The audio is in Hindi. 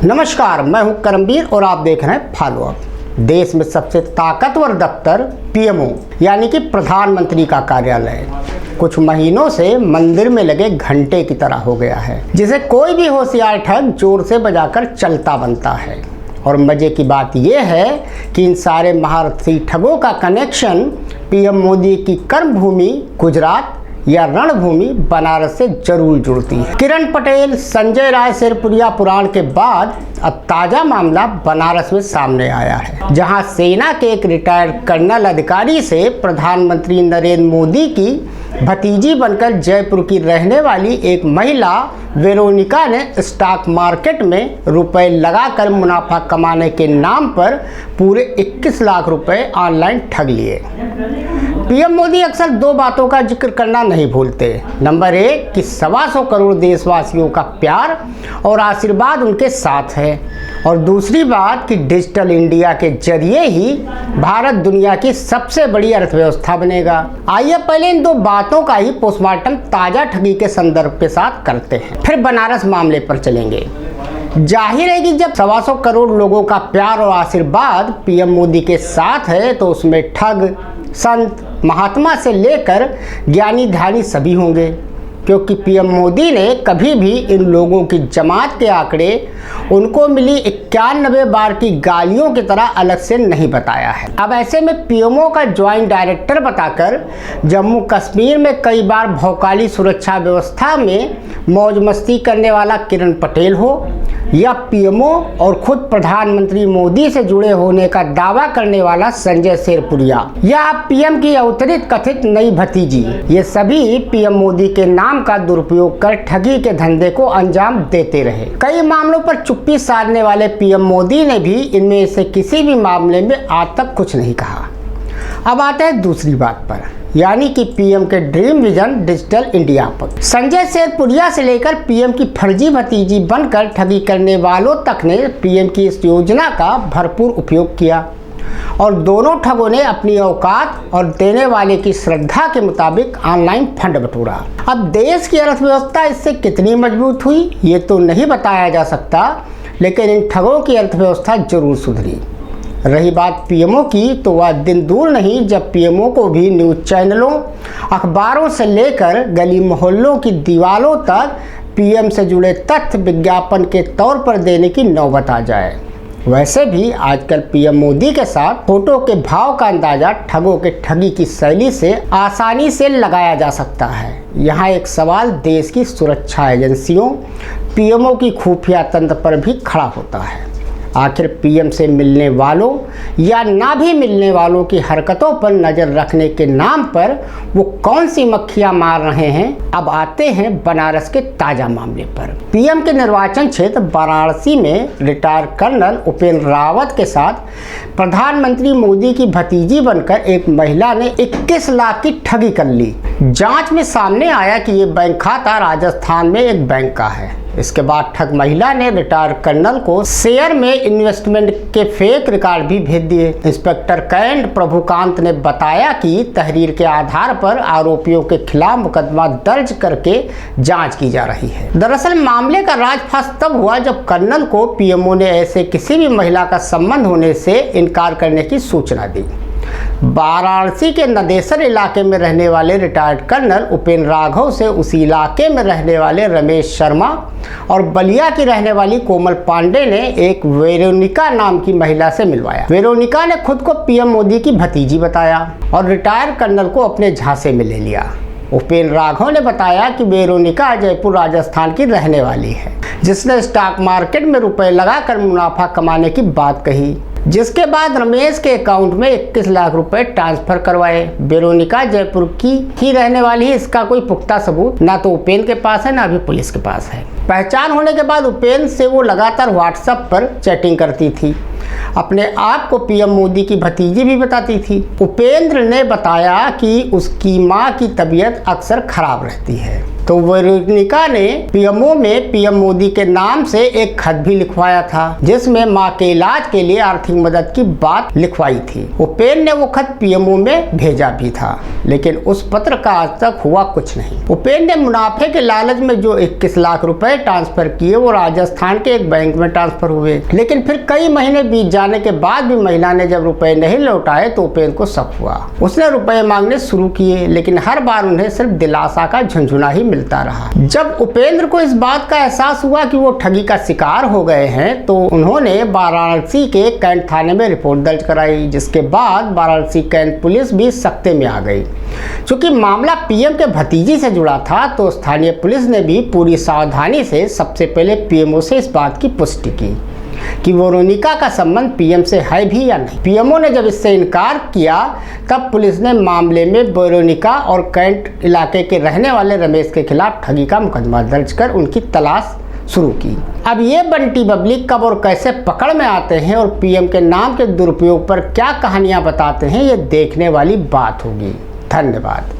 नमस्कार, मैं हूं करमवीर और आप देख रहे हैं फॉलो अप। देश में सबसे ताकतवर दफ्तर पीएमओ यानी कि प्रधानमंत्री का कार्यालय कुछ महीनों से मंदिर में लगे घंटे की तरह हो गया है, जिसे कोई भी होशियार ठग जोर से बजाकर चलता बनता है। और मजे की बात यह है कि इन सारे महारथी ठगों का कनेक्शन पीएम मोदी की कर्मभूमि गुजरात या रणभूमि बनारस से जरूर जुड़ती है। किरण पटेल, संजय राय शेरपुरिया पुराण के बाद अब ताजा मामला बनारस में सामने आया है, जहां सेना के एक रिटायर्ड कर्नल अधिकारी से प्रधानमंत्री नरेंद्र मोदी की भतीजी बनकर जयपुर की रहने वाली एक महिला वेरोनिका ने स्टॉक मार्केट में रुपए लगाकर मुनाफा कमाने के नाम पर पूरे 21 लाख रुपए ऑनलाइन ठग लिए। पीएम मोदी अक्सर दो बातों का जिक्र करना नहीं भूलते। नंबर 1 कि 125 करोड़ देशवासियों का प्यार और आशीर्वाद उनके साथ है, और दूसरी बात कि डिजिटल इंडिया के जरिए ही भारत दुनिया की सबसे बड़ी अर्थव्यवस्था बनेगा। आइए पहले इन दो बातों का ही पोस्टमार्टम ताजा ठगी के संदर्भ के साथ करते हैं, फिर बनारस मामले पर चलेंगे। जाहिर है कि जब 125 करोड़ लोगों का प्यार और आशीर्वाद पीएम मोदी के साथ है तो उसमें ठग, संत, महात्मा से लेकर ज्ञानी ध्यानी सभी होंगे, क्योंकि पीएम मोदी ने कभी भी इन लोगों की जमात के आंकड़े उनको मिली 91 बार की गालियों की तरह अलग से नहीं बताया है। अब ऐसे में पीएमओ का ज्वाइंट डायरेक्टर बताकर जम्मू कश्मीर में कई बार भौकाली सुरक्षा व्यवस्था में मौज मस्ती करने वाला किरण पटेल हो, या पीएमओ और खुद प्रधानमंत्री मोदी से जुड़े होने का दावा करने वाला संजय शेरपुरिया, या पीएम की अवतरित कथित नई भतीजी, ये सभी पीएम मोदी के नाम का दुरुपयोग कर ठगी के धंधे को अंजाम देते रहे। कई मामलों पर चुप्पी साधने वाले पीएम मोदी ने भी इनमें से किसी भी मामले में आज तक कुछ नहीं कहा। अब आते हैं दूसरी बात पर, यानी कि पीएम के ड्रीम विजन डिजिटल इंडिया पर। संजय शेरपुरिया से लेकर पीएम की फर्जी भतीजी बनकर ठगी करने वालों तक ने पीएम की इस योजना का भरपूर उपयोग किया, और दोनों ठगों ने अपनी औकात और देने वाले की श्रद्धा के मुताबिक ऑनलाइन फंड बटोरा। अब देश की अर्थव्यवस्था इससे कितनी मजबूत हुई ये तो नहीं बताया जा सकता, लेकिन इन ठगों की अर्थव्यवस्था जरूर सुधरी। रही बात पीएमओ की, तो वह दिन दूर नहीं जब पीएमओ को भी न्यूज़ चैनलों, अखबारों से लेकर गली मोहल्लों की दीवारों तक पीएम से जुड़े तथ्य विज्ञापन के तौर पर देने की नौबत आ जाए। वैसे भी आजकल पीएम मोदी के साथ फोटो के भाव का अंदाजा ठगों के ठगी की शैली से आसानी से लगाया जा सकता है। यहाँ एक सवाल देश की सुरक्षा एजेंसियों, पीएमओ की खुफिया तंत्र पर भी खड़ा होता है। आखिर पीएम से मिलने वालों या ना भी मिलने वालों की हरकतों पर नज़र रखने के नाम पर वो कौन सी मक्खियां मार रहे हैं। अब आते हैं बनारस के ताज़ा मामले पर। पीएम के निर्वाचन क्षेत्र वाराणसी में रिटायर्ड कर्नल उपेंद्र रावत के साथ प्रधानमंत्री मोदी की भतीजी बनकर एक महिला ने 21 लाख की ठगी कर ली। जांच में सामने आया कि ये बैंक खाता राजस्थान में एक बैंक का है। इसके बाद ठग महिला ने रिटायर्ड कर्नल को शेयर में इन्वेस्टमेंट के फेक रिकॉर्ड भी भेज दिए। इंस्पेक्टर कैंड प्रभुकांत ने बताया कि तहरीर के आधार पर आरोपियों के खिलाफ मुकदमा दर्ज करके जांच की जा रही है। दरअसल मामले का राजफाश तब हुआ जब कर्नल को पीएमओ ने ऐसे किसी भी महिला का संबंध होने से इनकार करने की सूचना दी। वाराणसी के नदेसर इलाके में रहने वाले रिटायर्ड कर्नल उपेंद्र राघव से उसी इलाके में रहने वाले रमेश शर्मा और बलिया की रहने वाली कोमल पांडे ने एक वेरोनिका नाम की महिला से मिलवाया। वेरोनिका ने खुद को पीएम मोदी की भतीजी बताया और रिटायर्ड कर्नल को अपने झांसे में ले लिया। उपेंद्र राघव ने बताया कि वेरोनिका जयपुर राजस्थान की रहने वाली है, जिसने स्टॉक मार्केट में रुपए लगाकर मुनाफा कमाने की बात कही, जिसके बाद रमेश के अकाउंट में 21 लाख रुपए ट्रांसफर करवाए। वेरोनिका जयपुर की ही रहने वाली है, इसका कोई पुख्ता सबूत ना तो उपेंद्र के पास है ना अभी पुलिस के पास है। पहचान होने के बाद उपेंद्र से वो लगातार व्हाट्सएप पर चैटिंग करती थी, अपने आप को पीएम मोदी की भतीजी भी बताती थी। उपेंद्र ने बताया कि उसकी मां की तबीयत अक्सर खराब रहती है तो वेरोनिका ने पीएमओ में पीएम मोदी के नाम से एक खत भी लिखवाया था, जिसमें मां के इलाज के लिए आर्थिक मदद की बात लिखवाई थी। उपेंद्र ने वो खत पीएमओ में भेजा भी था, लेकिन उस पत्र का आज तक हुआ कुछ नहीं। उपेंद्र ने मुनाफे के लालच में जो 21 लाख रुपए ट्रांसफर किए वो राजस्थान के एक बैंक में ट्रांसफर हुए, लेकिन फिर कई महीने बीत जाने के बाद भी महिला ने जब रुपए नहीं लौटाए तो उपेंद्र को शक हुआ। उसने रुपए मांगने शुरू किए, लेकिन हर बार उन्हें सिर्फ दिलासा का झुंझुना ही मिलता रहा। जब उपेंद्र को इस बात का एहसास हुआ कि वो ठगी का शिकार हो गए हैं, तो उन्होंने वाराणसी के कैंट थाने में रिपोर्ट दर्ज कराई, जिसके बाद वाराणसी कैंट पुलिस भी सख्ते में आ गई। चूंकि मामला पीएम के भतीजी से जुड़ा था, तो स्थानीय पुलिस ने भी पूरी सावधानी से सबसे पहले पीएमओ से इस बात की पुष्टि की कि वेरोनिका का संबंध पीएम से है भी या नहीं। पीएमओ ने जब इससे इनकार किया, तब पुलिस ने मामले में वेरोनिका और कैंट इलाके के रहने वाले रमेश के खिलाफ ठगी का मुकदमा दर्ज कर उनकी तलाश शुरू की। अब ये बंटी बबली कब और कैसे पकड़ में आते हैं और पीएम के नाम के दुरुपयोग पर क्या कहानियां बताते हैं, ये देखने वाली बात होगी। धन्यवाद।